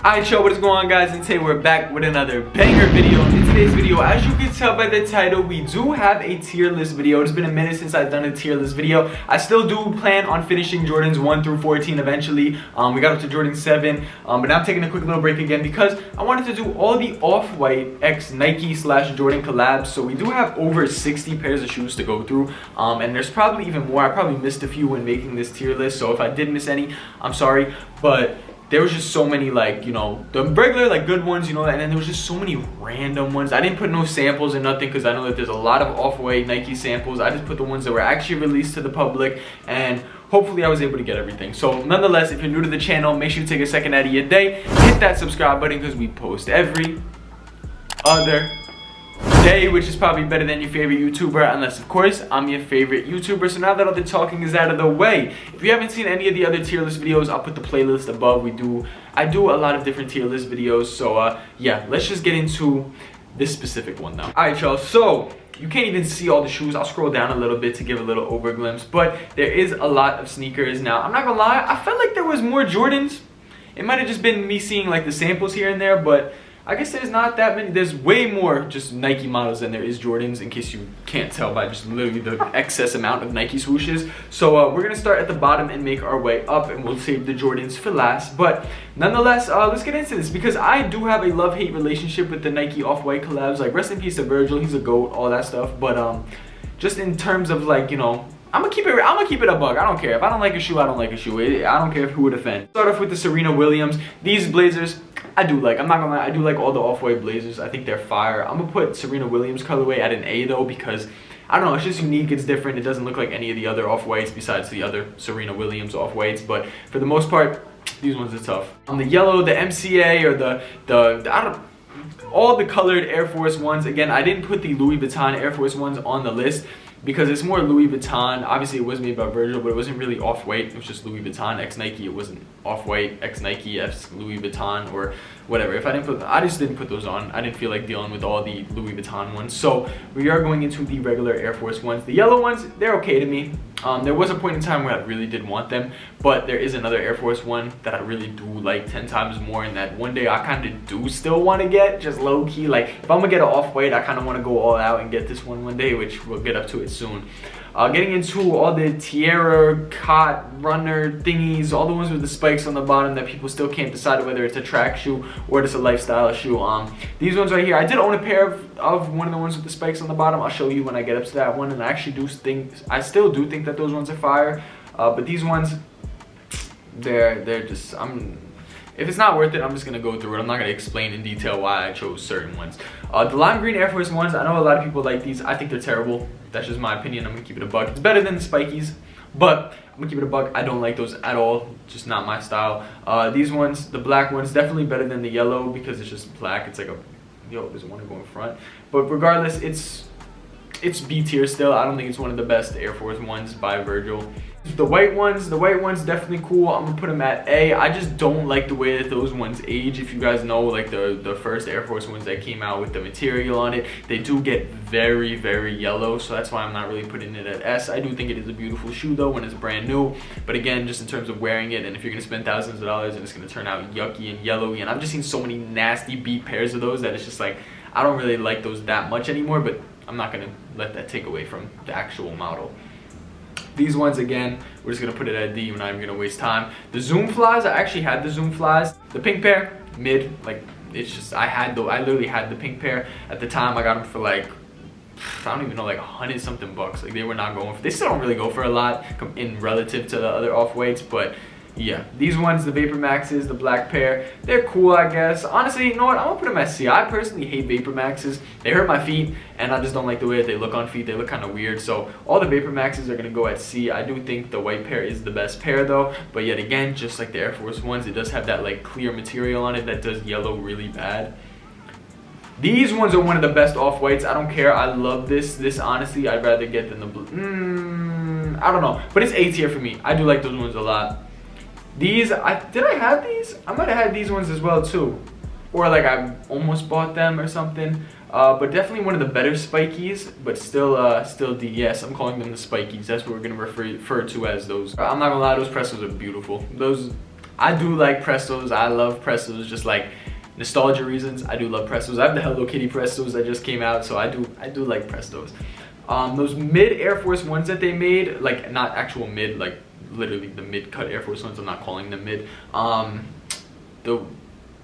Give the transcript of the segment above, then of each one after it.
Alright y'all, what is going on guys, and today we're back with another banger video. In today's video, as you can tell by the title, we do have a tier list video. It's been a minute since I've done a tier list video. I still do plan on finishing Jordans 1 through 14 eventually. We got up to Jordan 7, but now I'm taking a quick little break again because I wanted to do all the Off-White X Nike / Jordan collabs. So we do have over 60 pairs of shoes to go through, and there's probably even more. I probably missed a few when making this tier list, so if I did miss any, I'm sorry, but there was just so many, like, you know, the regular, like, good ones, you know, and then there was just so many random ones. I didn't put no samples or nothing because I know that there's a lot of Off-White Nike samples. I just put the ones that were actually released to the public, and hopefully I was able to get everything. So nonetheless, if you're new to the channel, make sure you take a second out of your day, hit that subscribe button because we post every other day, which is probably better than your favorite YouTuber, unless of course I'm your favorite YouTuber. So now that all the talking is out of the way, if you haven't seen any of the other tier list videos, I'll put the playlist above. I do a lot of different tier list videos, so yeah, let's just get into this specific one now. Alright y'all, so you can't even see all the shoes. I'll scroll down a little bit to give a little over glimpse, but there is a lot of sneakers. Now I'm not gonna lie, I felt like there was more Jordans. It might have just been me seeing like the samples here and there, but I guess there's not that many. There's way more just Nike models than there is Jordans, in case you can't tell by just literally the excess amount of Nike swooshes. So we're gonna start at the bottom and make our way up, and we'll save the Jordans for last. But nonetheless, let's get into this because I do have a love-hate relationship with the Nike Off-White collabs. Like, rest in peace to Virgil, he's a GOAT, all that stuff. But just in terms of, like, you know, I'm gonna keep it a bug. I don't care. If I don't like a shoe, I don't like a shoe. I don't care who would offend. Start off with the Serena Williams. These blazers, I do like. I'm not gonna lie, I do like all the Off-White blazers. I think they're fire. I'm gonna put Serena Williams colorway at an A though, because I don't know, it's just unique, it's different. It doesn't look like any of the other Off-Whites besides the other Serena Williams Off-Whites, but for the most part, these ones are tough. On the yellow, the MCA, or all the colored Air Force Ones. Again, I didn't put the Louis Vuitton Air Force Ones on the list because it's more Louis Vuitton. Obviously, it was made by Virgil, but it wasn't really Off-White. It was just Louis Vuitton X Nike. It wasn't Off-White X Nike X Louis Vuitton or whatever. If I didn't put, I just didn't put those on. I didn't feel like dealing with all the Louis Vuitton ones. So we are going into the regular Air Force Ones. The yellow ones, they're okay to me. There was a point in time where I really did want them, but there is another Air Force One that I really do like 10 times more, and that one day I kind of do still want to get, just low-key. Like, if I'm gonna get an Off-White, I kind of want to go all out and get this one day, which we'll get up to it soon. Getting into all the Tierra, Cot, Runner thingies, all the ones with the spikes on the bottom that people still can't decide whether it's a track shoe or just a lifestyle shoe. These ones right here, I did own a pair of one of the ones with the spikes on the bottom. I'll show you when I get up to that one, and I actually still do think that those ones are fire. But these ones, they're just, if it's not worth it, I'm just gonna go through it. I'm not gonna explain in detail why I chose certain ones. The lime green Air Force Ones, I know a lot of people like these. I think they're terrible. That's just my opinion. I'm gonna keep it a buck. It's better than the spikies, but I'm gonna keep it a buck. I don't like those at all. Just not my style. These ones, the black ones, definitely better than the yellow because it's just black. It's like a, yo, there's one to go in front. But regardless, it's B tier still. I don't think it's one of the best Air Force Ones by Virgil. The white ones definitely cool. I'm gonna put them at A. I just don't like the way that those ones age. If you guys know, like the first Air Force Ones that came out with the material on it, they do get very, very yellow, so that's why I'm not really putting it at S. I do think it is a beautiful shoe though when it's brand new, but again, just in terms of wearing it, and if you're gonna spend thousands of dollars and it's gonna turn out yucky and yellowy, and I've just seen so many nasty beat pairs of those that it's just like, I don't really like those that much anymore, but I'm not gonna let that take away from the actual model. These ones, again, we're just gonna put it at D. We're not even gonna waste time. The Zoom Flies, I actually had the Zoom Flies. The pink pair, mid. Like, it's just, I literally had the pink pair at the time. I got them for like, I don't even know, like 100 something bucks. Like, they were not going for, they still don't really go for a lot in relative to the other Off-Whites, but yeah, these ones, the Vapor Maxes, the black pair, they're cool, I guess. Honestly, you know what? I'm gonna put them at C. I personally hate Vapor Maxes. They hurt my feet, and I just don't like the way that they look on feet. They look kind of weird. So all the Vapor Maxes are gonna go at C. I do think the white pair is the best pair though. But yet again, just like the Air Force Ones, it does have that like clear material on it that does yellow really bad. These ones are one of the best Off-Whites. I don't care. I love this. This, honestly, I'd rather get than the blue. I don't know. But it's A tier for me. I do like those ones a lot. These, did I have these? I might have had these ones as well too. Or like I almost bought them or something. But definitely one of the better spikies, but still D. Yes, I'm calling them the spikies. That's what we're gonna refer to as those. I'm not gonna lie, those presses are beautiful. Those I do like Prestos. I love Prestos, just like nostalgia reasons. I do love Prestos. I have the Hello Kitty Prestos that just came out, so I do like Prestos. Those mid Air Force Ones that they made, like not actual mid, like literally the mid cut Air Force Ones, I'm not calling them mid.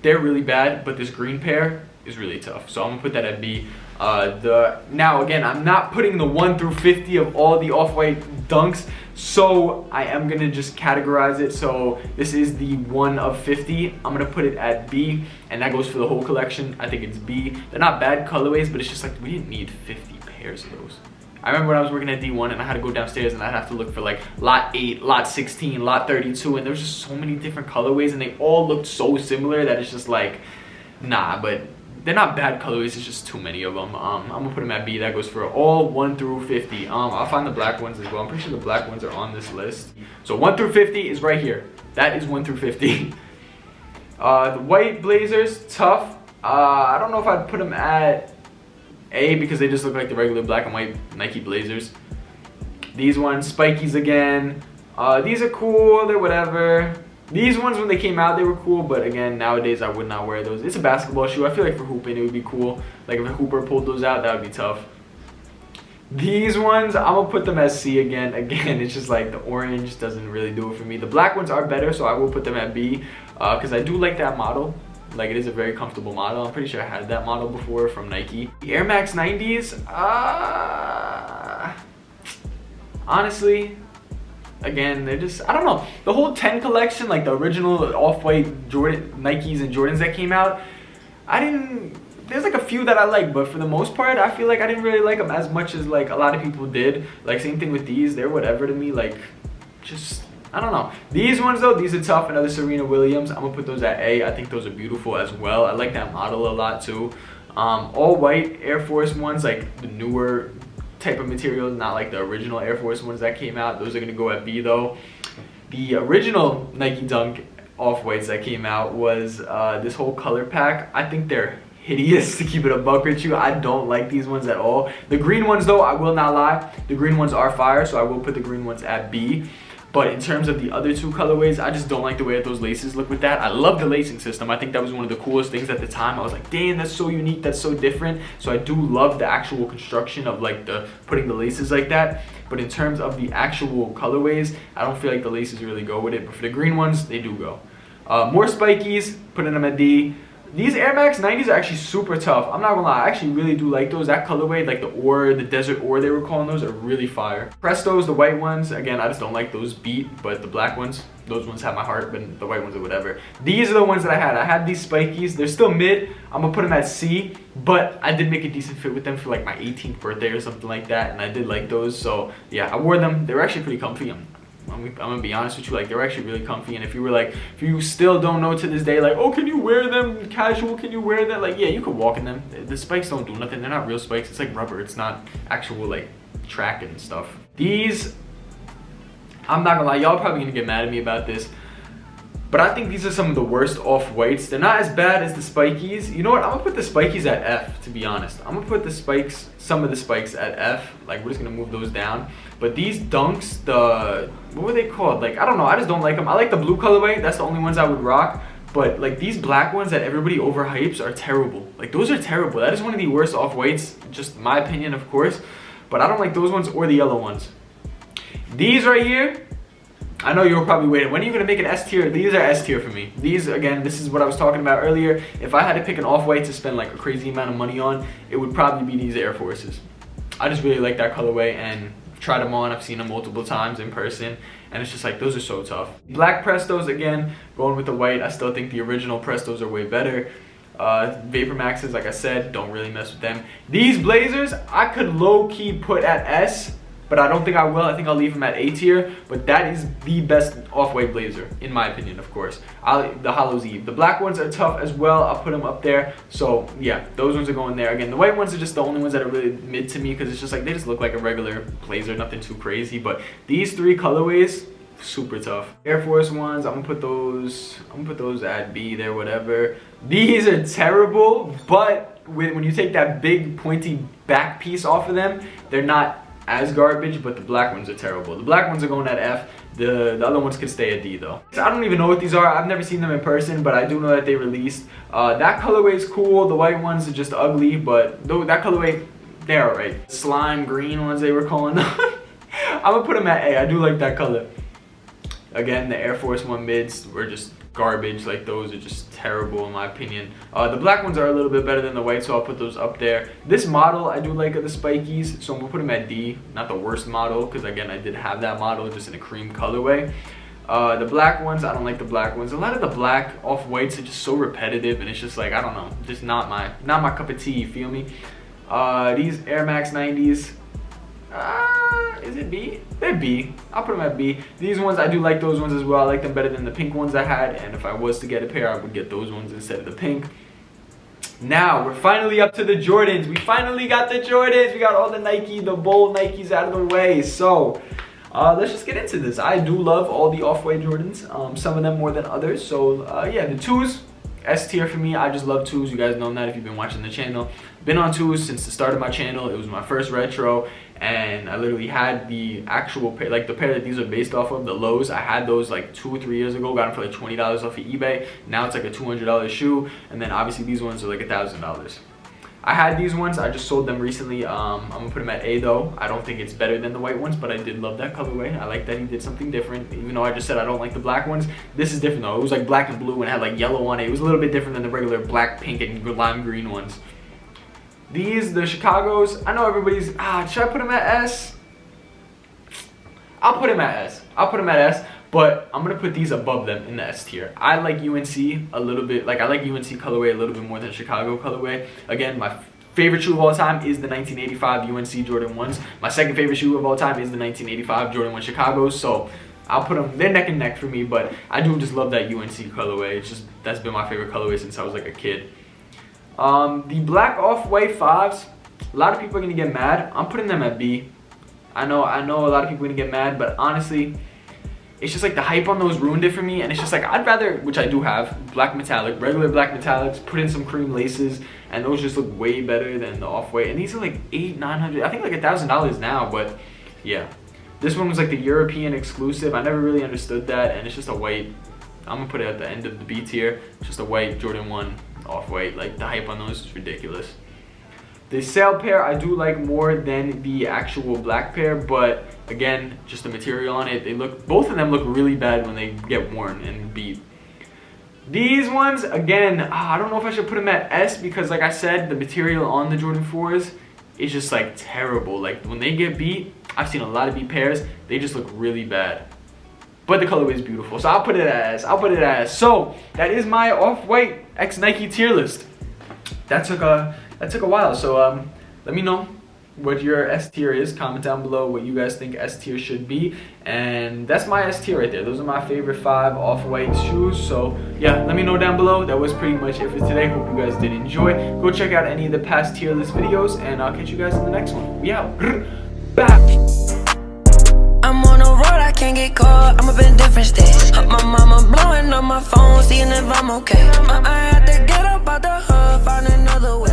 They're really bad, but this green pair is really tough, so I'm gonna put that at B. Now again, I'm not putting the 1 through 50 of all the off-white dunks, so I am gonna just categorize it. So this is the 1 of 50. I'm gonna put it at B, and that goes for the whole collection. I think it's B. They're not bad colorways, but it's just like we didn't need 50 pairs of those. I remember when I was working at D1 and I had to go downstairs and I'd have to look for like lot 8, lot 16, lot 32, and there was just so many different colorways and they all looked so similar that it's just like, nah. But they're not bad colorways, it's just too many of them. I'm gonna put them at B. That goes for all 1 through 50. I'll find the black ones as well. I'm pretty sure the black ones are on this list. So 1 through 50 is right here. That is 1 through 50. The white Blazers, tough. I don't know if I'd put them at A because they just look like the regular black and white Nike Blazers. These ones, spikies again. These are cool, they're whatever. These ones, when they came out, they were cool, but again, nowadays I would not wear those. It's a basketball shoe. I feel like for hooping it would be cool. Like if a hooper pulled those out, that would be tough. These ones, I'm gonna put them as C again. Again, it's just like the orange doesn't really do it for me. The black ones are better, so I will put them at B because I do like that model. Like it is a very comfortable model. I'm pretty sure I had that model before from Nike. The Air Max 90s, honestly, again, they're just, I don't know. The whole 10 collection, like the original off-white Jordan, Nikes and Jordans that came out, there's like a few that I like, but for the most part, I feel like I didn't really like them as much as like a lot of people did. Like same thing with these, they're whatever to me, like just, I don't know. These ones though, these are tough. Another Serena Williams, I'm gonna put those at A. I think those are beautiful as well. I like that model a lot too. All white Air Force ones, like the newer type of material, not like the original Air Force ones that came out. Those are gonna go at B though. The original Nike Dunk off-whites that came out was this whole color pack. I think they're hideous, to keep it a buck with you. I don't like these ones at all. The green ones though, I will not lie, the green ones are fire, so I will put the green ones at B. But in terms of the other two colorways, I just don't like the way that those laces look with that. I love the lacing system. I think that was one of the coolest things at the time. I was like, damn, that's so unique, that's so different. So I do love the actual construction of like putting the laces like that. But in terms of the actual colorways, I don't feel like the laces really go with it. But for the green ones, they do go. More spikies, putting them at D. These Air Max 90s are actually super tough. I'm not gonna lie, I actually really do like those. That colorway, like the desert ore they were calling those, are really fire. Prestos, the white ones, again, I just don't like those beat, but the black ones, those ones have my heart, but the white ones are whatever. These are the ones that I had. I had these spikies. They're still mid. I'm gonna put them at C, but I did make a decent fit with them for like my 18th birthday or something like that, and I did like those. So yeah, I wore them. They were actually pretty comfy. I'm gonna be honest with you, like they're actually really comfy. And if you still don't know to this day, like, oh, can you wear them casual, can you wear them, like, yeah, you could walk in them. The spikes don't do nothing. They're not real spikes. It's like rubber. It's not actual like track and stuff. These, I'm not gonna lie, y'all probably gonna get mad at me about this, but I think these are some of the worst off-whites. They're not as bad as the spikies. You know what, I'm gonna put the spikies at F, to be honest. I'm gonna put the spikes, some of the spikes at F. Like, we're just gonna move those down. But these dunks, what were they called? Like, I don't know, I just don't like them. I like the blue colorway, that's the only ones I would rock. But like these black ones that everybody overhypes are terrible. Like, those are terrible. That is one of the worst off-whites, just my opinion, of course. But I don't like those ones or the yellow ones. These right here, I know you were probably waiting, when are you gonna make an S tier? These are S tier for me. These, again, this is what I was talking about earlier. If I had to pick an off-white to spend like a crazy amount of money on, it would probably be these Air Forces. I just really like that colorway and tried them on. I've seen them multiple times in person, and it's just like, those are so tough. Black Prestos, again, going with the white. I still think the original Prestos are way better. Vapor Maxes, like I said, don't really mess with them. These Blazers, I could low-key put at S, but I don't think I will. I think I'll leave them at A tier. But that is the best off-white blazer, in my opinion, of course. The Hollow's Eve. The black ones are tough as well. I'll put them up there. So yeah, those ones are going there. Again, the white ones are just the only ones that are really mid to me, because it's just like, they just look like a regular blazer, nothing too crazy. But these three colorways, super tough. Air Force ones, I'm gonna put those at B there, whatever. These are terrible, but when you take that big pointy back piece off of them, they're not as garbage, but the black ones are terrible. The black ones are going at F. The other ones could stay at D though. So I don't even know what these are. I've never seen them in person, but I do know that they released. That colorway is cool. The white ones are just ugly, but though that colorway, they're alright. Slime green ones they were calling them. I'm gonna put them at A. I do like that color. Again, the Air Force One mids were just garbage. Like, those are just terrible in my opinion. The black ones are a little bit better than the white, so I'll put those up there. This model I do like of the spikies, so I'm gonna put them at D. Not the worst model, because again, I did have that model just in a cream colorway. The black ones, I don't like the black ones. A lot of the black off-whites are just so repetitive, and it's just like, I don't know, just not my cup of tea, you feel me? These Air Max 90s, is it B? They're B. I'll put them at B. These ones, I do like those ones as well. I like them better than the pink ones I had, and if I was to get a pair, I would get those ones instead of the pink. Now, we're finally up to the Jordans. We finally got the Jordans. We got all the Nike, the bold Nikes out of the way. So, let's just get into this. I do love all the off-white Jordans, some of them more than others. So, yeah, the 2s, S tier for me. I just love 2s. You guys know that if you've been watching the channel. Been on 2s since the start of my channel. It was my first retro, and I literally had the actual pair, like the pair that these are based off of, the lows. I had those like 2 or 3 years ago. Got them for like $20 off of eBay. Now it's like a $200 shoe, and then obviously these ones are like $1,000. I had these ones. I just sold them recently. I'm gonna put them at A though. I don't think it's better than the white ones, but I did love that colorway. I like that he did something different. Even though I just said I don't like the black ones, this is different though. It was like black and blue and had like yellow on it. It was a little bit different than the regular black, pink, and lime green ones. These, the Chicago's, I know everybody's, should I put them at S? I'll put them at S. I'll put them at S, but I'm gonna put these above them in the S tier. I like UNC a little bit, like I like UNC colorway a little bit more than Chicago colorway. Again, my favorite shoe of all time is the 1985 UNC Jordan 1s. My second favorite shoe of all time is the 1985 Jordan 1 Chicago's. So I'll put them, they're neck and neck for me, but I do just love that UNC colorway. It's just, that's been my favorite colorway since I was like a kid. The black off-white 5s, a lot of people are gonna get mad. I'm putting them at B. I know a lot of people are gonna get mad, but honestly, it's just like the hype on those ruined it for me, and it's just like I'd rather, which I do have, black metallic, regular black metallics, put in some cream laces, and those just look way better than the off-white. And these are like $800-900, I think like $1,000 now, but yeah. This one was like the European exclusive. I never really understood that, and it's just a white. I'm gonna put it at the end of the B tier. It's just a white Jordan 1 off-white. Like, the hype on those is ridiculous. The sale pair I do like more than the actual black pair, but again, just the material on it, they look, both of them look really bad when they get worn and beat. These ones, again, I don't know if I should put them at S, because like I said, the material on the Jordan 4s is just like terrible. Like, when they get beat, I've seen a lot of beat pairs, they just look really bad. But the colorway is beautiful, so I'll put it as. So that is my off-white X Nike tier list. That took a while. So let me know what your S tier is. Comment down below what you guys think S tier should be, and that's my S tier right there. Those are my favorite 5 off-white shoes. So yeah, let me know down below. That was pretty much it for today. Hope you guys did enjoy. Go check out any of the past tier list videos, and I'll catch you guys in the next one. We out. Bye. I'm on the road, I can't get caught. I'm up in different states. My mama blowing on my phone, seeing if I'm okay. I had to get up out the hood, find another way.